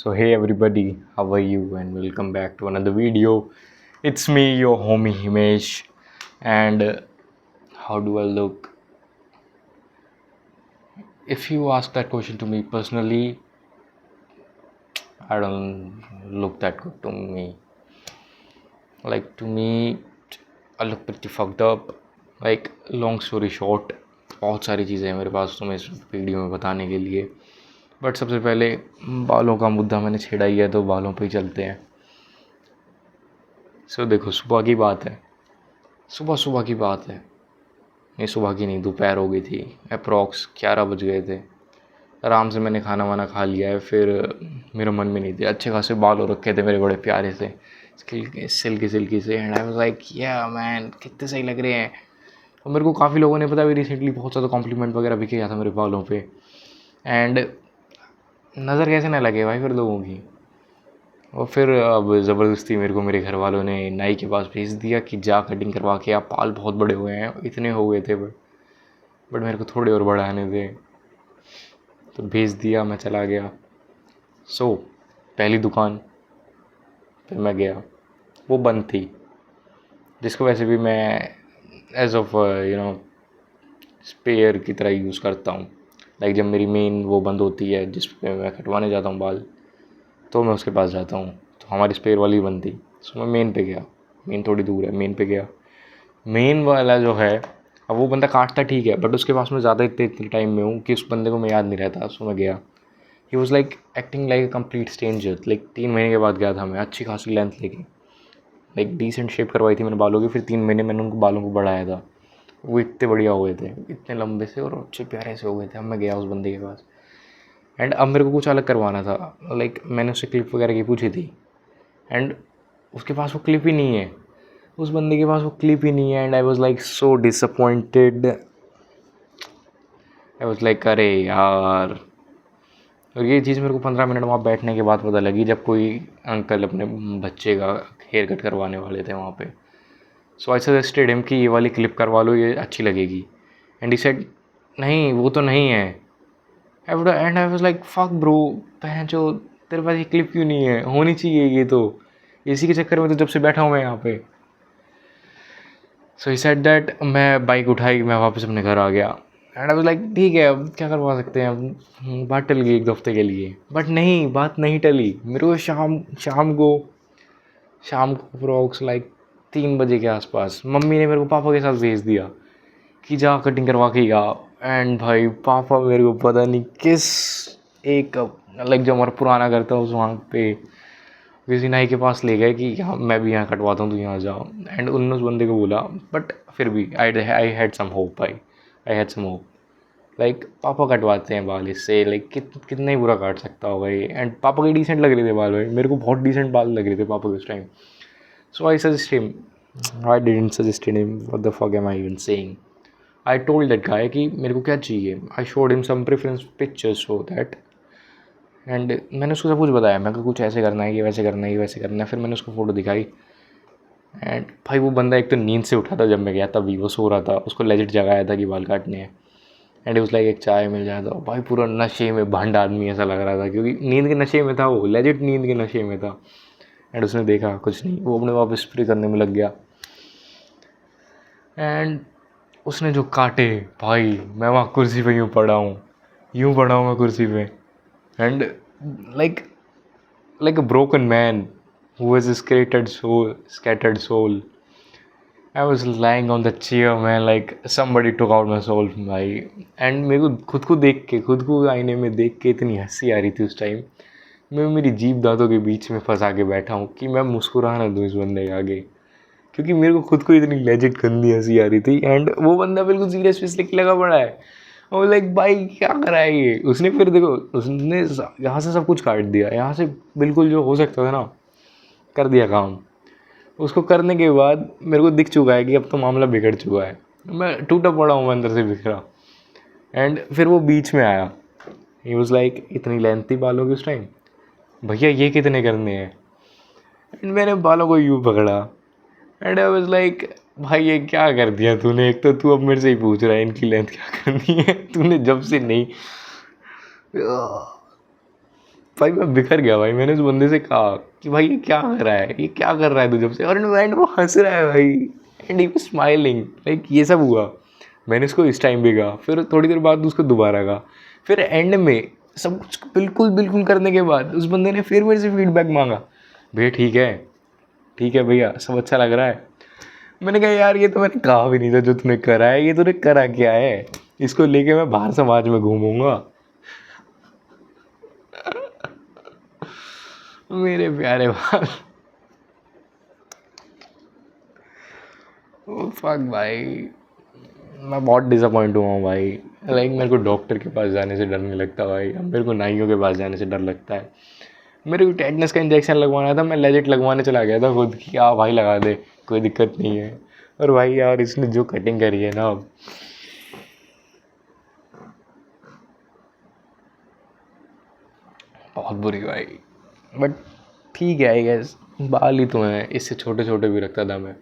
So hey everybody, how are you and welcome back to another video. It's me, your homie Himesh, and how do I look? If you ask that question to me personally, I don't look that good to me. Like to me, I look pretty fucked up. Like long story short, बहुत सारी चीज़ें हैं मेरे पास तुम्हें इस video में बताने के लिए. बट सबसे पहले बालों का मुद्दा मैंने छेड़ा ही है तो बालों पे ही चलते हैं. सो देखो सुबह की बात है. सुबह की बात है. नहीं सुबह की नहीं, दोपहर हो गई थी. अप्रॉक्स 11 बज गए थे. आराम से मैंने खाना वाना खा लिया है. फिर मेरे मन में नहीं थे. अच्छे खासे बाल हो रखे थे मेरे बड़े प्यारे से सिल्की से. एंड आई वाज लाइक या मैन कितने सही लग रहे हैं. और मेरे को काफ़ी लोगों ने पता भी रिसेंटली बहुत ज़्यादा कॉम्प्लीमेंट वगैरह भी किया था मेरे बालों पे. एंड नज़र कैसे ना लगे भाई फिर लोगों की. और फिर अब ज़बरदस्ती मेरे को मेरे घर वालों ने नाई के पास भेज दिया कि जा कटिंग करवा के. आप बाल बहुत बड़े हुए हैं, इतने हो गए थे बट मेरे को थोड़े और बढ़ाने थे. तो भेज दिया, मैं चला गया. पहली दुकान फिर मैं गया, वो बंद थी. जिसको वैसे भी मैं एज ऑफ स्पेयर की तरह यूज़ करता हूँ. लाइक जब मेरी मेन वो बंद होती है जिस पे मैं कटवाने जाता हूँ बाल, तो मैं उसके पास जाता हूँ. तो हमारी स्पेयर वाली बंद थी. सो मैं मेन पे गया. मेन थोड़ी दूर है, मेन पे गया. मेन वाला जो है, अब वो बंदा काटता ठीक है बट उसके पास मैं ज़्यादा इतने टाइम में हूँ कि उस बंदे को मैं याद नहीं रहता. सो मैं गया. He was like acting like a complete stranger. Like 3 महीने के बाद गया था मैं, अच्छी खासी लेंथ लेके. लाइक डिसेंट शेप करवाई थी मैंने बालों की. फिर 3 महीने मैंने उनको बालों को बढ़ाया था. वो इतने बढ़िया हो गए थे, इतने लंबे से और अच्छे प्यारे से हो गए थे. अब मैं गया उस बंदे के पास एंड अब मेरे को कुछ अलग करवाना था. लाइक मैंने उससे क्लिप वगैरह की पूछी थी एंड उसके पास वो क्लिप ही नहीं है. उस बंदे के पास वो क्लिप ही नहीं है. And I was like so disappointed. I was like अरे यार. और ये चीज़ मेरे को 15 मिनट वहाँ बैठने के बाद पता लगी, जब कोई अंकल अपने बच्चे का हेयर कट करवाने वाले थे वहाँ पे. सो आई सजेस्टेड हिम कि ये वाली क्लिप करवा लो, ये अच्छी लगेगी. एंड ही सेड नहीं वो तो नहीं है. And I was like fuck bro, पहचो तेरे पास ये क्लिप क्यों नहीं है, होनी चाहिए ये तो. इसी के चक्कर में तो जब से बैठा हूँ मैं यहाँ पे. सो ही सेड दैट. मैं बाइक उठाई, मैं वापस अपने घर आ गया. एंड आई वाज लाइक ठीक है अब क्या करवा सकते हैं, अब बात टल गई 1 हफ्ते के लिए. बट नहीं, बात नहीं टली. मेरे को शाम को अप्रॉक्स लाइक 3 बजे के आसपास मम्मी ने मेरे को पापा के साथ भेज दिया कि जा कटिंग करवा के आ. एंड भाई पापा मेरे को पता नहीं किस एक लाइक जो हमारा पुराना घर था उस वहाँ पे किसी नाई के पास ले गए कि यहाँ मैं भी यहाँ कटवाता हूँ तो यहाँ जाओ. एंड उन्होंने उस बंदे को बोला बट फिर भी I had some hope. I had some hope. Like पापा कटवाते हैं बाल इससे, लाइक कितना ही बुरा काट सकता होगा ये. एंड पापा के डिसेंट लग रहे थे बाल भाई, मेरे को बहुत डिसेंट बाल लग रहे थे पापा के उस time. So I suggest him. I didn't suggest him, what the fuck am I even saying. I told that guy कि मेरे को क्या चाहिए. I showed him some preference pictures so that. And मैंने उसको सब कुछ बताया. मैं कुछ ऐसे करना है, ये वैसे करना है, ये वैसे करना है. फिर मैंने उसको फ़ोटो दिखाई. एंड भाई वो बंदा एक तो नींद से उठा था जब मैं गया, तभी वो सो रहा था. उसको लेजिट जगाया था कि बाल काटने हैं. एंड उस लाइक एक चाय मिल जाता. भाई पूरा नशे में भंड आदमी ऐसा लग रहा था, क्योंकि नींद के नशे में था वो, लेजिट नींद के नशे में था. एंड उसने देखा कुछ नहीं, वो अपने वापस स्प्रे करने में लग गया. एंड उसने जो काटे भाई, मैं वहाँ कुर्सी पे यूँ पड़ा हूँ मैं कुर्सी पे. And like a broken man who was a scattered soul. I was lying on the chair man, like somebody took out my soul भाई. एंड मेरे को खुद को आईने में देख के इतनी हंसी आ रही थी उस टाइम. मैं मेरी जीभ दांतों के बीच में फंसा के बैठा हूँ कि मैं मुस्कुरा ना दूँ इस बंदे के आगे, क्योंकि मेरे को खुद को इतनी लेजिट गंदी हंसी आ रही थी. एंड वो बंदा बिल्कुल सीरियस फेस लेके लगा पड़ा है. और लाइक भाई क्या करा है ये उसने. फिर देखो उसने यहाँ से सब कुछ काट दिया, यहाँ से बिल्कुल जो हो सकता था ना कर दिया काम. उसको करने के बाद मेरे को दिख चुका है कि अब तो मामला बिगड़ चुका है. मैं टूटा पड़ा हूँ, मैं अंदर से बिखरा. एंड फिर वो बीच में आया. ही वॉज लाइक इतनी लेंथ थी बालों की उस टाइम, भैया ये कितने करने हैं. एंड मैंने बालों को यूँ पकड़ा. एंड आई वाज लाइक भाई ये क्या कर दिया तूने. एक तो तू अब मेरे से ही पूछ रहा है इनकी लेंथ क्या करनी है. तूने जब से नहीं भाई मैं बिखर गया भाई। मैंने उस बंदे से कहा कि भाई ये क्या कर रहा है, ये क्या कर रहा है तू जब से, और एंड वो हंस रहा है भाई, and he was smiling like ये सब हुआ। मैंने उसको इस टाइम भी कहा, फिर थोड़ी देर बाद उसको दोबारा कहा, फिर एंड में सब कुछ बिल्कुल बिल्कुल करने के बाद उस बंदे ने फिर मेरे से फीडबैक मांगा, भैया ठीक है भैया, सब अच्छा लग रहा है। मैंने कहा यार ये तो मैंने कहा भी नहीं था जो तूने करा है, ये तूने करा क्या है, इसको लेके मैं बाहर समाज में घूमूंगा। मेरे प्यारे बाल, ओ फक भाई, मैं बहुत डिसअपॉइंट हुआ हूँ भाई। लाइक मेरे को डॉक्टर के पास जाने से डर नहीं लगता भाई, अब मेरे को नाइयों के पास जाने से डर लगता है। मेरे को टेटनस का इंजेक्शन लगवाना था, मैं लेजिट लगवाने चला गया था खुद की, आ भाई लगा दे कोई दिक्कत नहीं है। और भाई यार इसने जो कटिंग करी है ना, बहुत बुरी भाई। बट ठीक है आई गेस, बाल ही तो हैं, इससे छोटे छोटे भी रखता था मैं।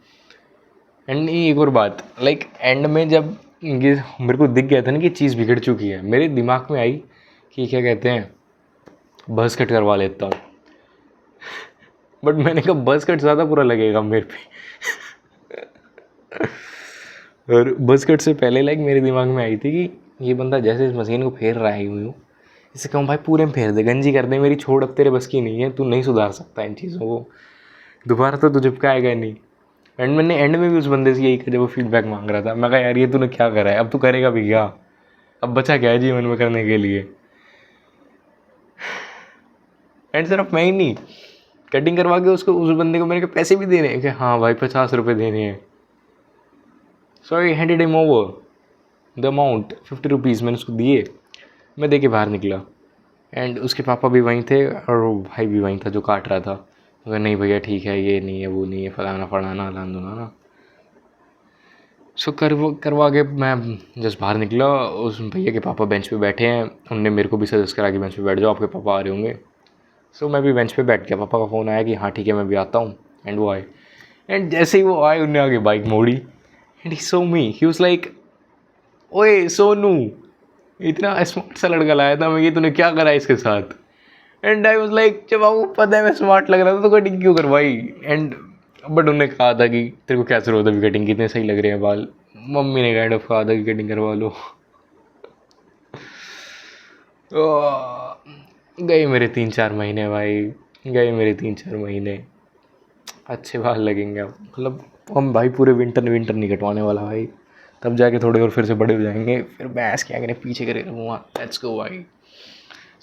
एंड एक और बात, लाइक एंड में जब ये मेरे को दिख गया था ना कि चीज़ बिगड़ चुकी है, मेरे दिमाग में आई कि क्या कहते हैं, बस कट करवा लेता हूँ। बट मैंने कहा बस कट ज़्यादा बुरा लगेगा मेरे पे। और बस कट से पहले लाइक मेरे दिमाग में आई थी कि ये बंदा जैसे इस मशीन को फेर रहा है यूँ इसे कहूँ भाई पूरे में फेर दे, गंजी कर दे मेरी, छोड़ अब तेरे बस की नहीं है, तू नहीं सुधार सकता इन चीज़ों को, दोबारा तो तू चिपकाएगा नहीं। एंड मैंने एंड में भी उस बंदे से यही कहा जब वो फीडबैक मांग रहा था, मैं कहा यार ये तूने क्या करा है, अब तू करेगा भी क्या, अब बचा क्या है जीवन में करने के लिए। एंड सिर्फ मैं ही नहीं, कटिंग करवा के उसको उस बंदे को मेरे को पैसे भी देने हैं कि हाँ भाई 50 रुपये देने हैं। So I handed him over the amount 50 rupees, मैंने उसको दिए, मैं दे के बाहर निकला। एंड उसके पापा भी वहीं थे और वो भाई भी वहीं था जो काट रहा था। तो नहीं भैया ठीक है, ये नहीं है वो नहीं है, फलाना फलाना लाना ना। सो करवा के मैं जस्ट बाहर निकला, उस भैया के पापा बेंच पे बैठे हैं, उनने मेरे को भी सजेस्ट करा कि बेंच पे बैठ जाओ, आपके पापा आ रहे होंगे। सो मैं भी बेंच पे बैठ गया, पापा का फ़ोन आया कि हाँ ठीक है मैं भी आता हूँ। एंड वो आए, एंड जैसे ही वो आए उनने आगे बाइक मोड़ी, and he so me, he was like ओए सोनू, इतना स्मार्ट सा लड़का लाया था मैं, ये तूने क्या करा इसके साथ। एंड आई वाज लाइक जब आपको पता है मैं स्मार्ट लग रहा था तो कटिंग क्यों करवाई। एंड बट उन्होंने कहा था कि तेरे को क्या ज़रूरत है अभी, कटिंग कितने सही लग रहे हैं बाल, मम्मी ने काइंड ऑफ कहा था कि कटिंग करवा लो। गए मेरे 3-4 महीने भाई, गए मेरे 3-4 महीने, अच्छे बाल लगेंगे अब, मतलब हम भाई पूरे विंटर विंटर नहीं कटवाने वाला भाई, तब जाके थोड़े और फिर से बड़े हो जाएंगे, फिर बैंस क्या करें पीछे करे रहूँगा, लेट्स गो भाई।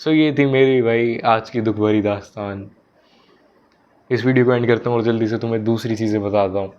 सो ये थी मेरी भाई आज की दुख भरी दास्तान। इस वीडियो को एंड करता हूँ और जल्दी से तुम्हें दूसरी चीज़ें बताता हूँ।